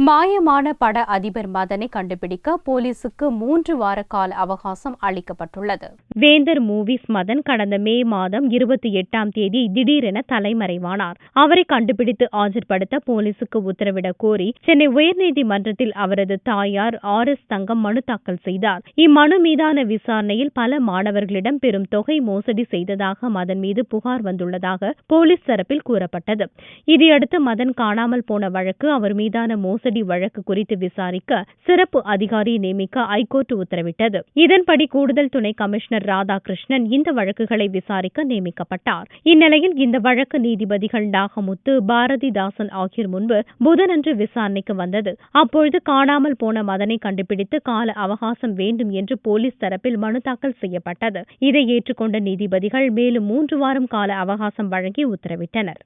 மாயமான பட அதிபர் மதனை கண்டுபிடிக்க போலீசுக்கு 3 வார கால அவகாசம் அளிக்கப்பட்டுள்ளது. வேந்தர் மூவிஸ் மதன் கடந்த மே மாதம் 28ஆம் தேதி திடீரென தலைமறைவானார். அவரை கண்டுபிடித்து ஆஜர்படுத்த போலீசுக்கு உத்தரவிடக் கோரி சென்னை உயர்நீதிமன்றத்தில் அவரது தாயார் RS தங்கம் மனு தாக்கல் செய்தார். இம்மனு மீதான விசாரணையில் பல மாணவர்களிடம் பெரும் தொகை மோசடி செய்ததாக மதன் மீது புகார் வந்துள்ளதாக போலீஸ் தரப்பில் கூறப்பட்டது. இதையடுத்து மதன் காணாமல் போன வழக்கு, அவர் மீதான மோசடி வழக்கு குறித்து விசாரிக்க சிறப்பு அதிகாரி நியமிக்க ஐகோர்ட் உத்தரவிட்டது. இதன்படி கூடுதல் துணை கமிஷனர் ராதாகிருஷ்ணன் இந்த வழக்குகளை விசாரிக்க நியமிக்கப்பட்டார். இந்நிலையில் இந்த வழக்கு நீதிபதிகள் நாகமுத்து, பாரதிதாசன் ஆகியோர் முன்பு புதனன்று விசாரணைக்கு வந்தது. அப்பொழுது காணாமல் போன மதனை கண்டுபிடித்து கால அவகாசம் வேண்டும் என்று போலீஸ் தரப்பில் மனு தாக்கல் செய்யப்பட்டது. இதை ஏற்றுக்கொண்ட நீதிபதிகள் மேலும் 3 வாரம் கால அவகாசம் வழங்கி உத்தரவிட்டனர்.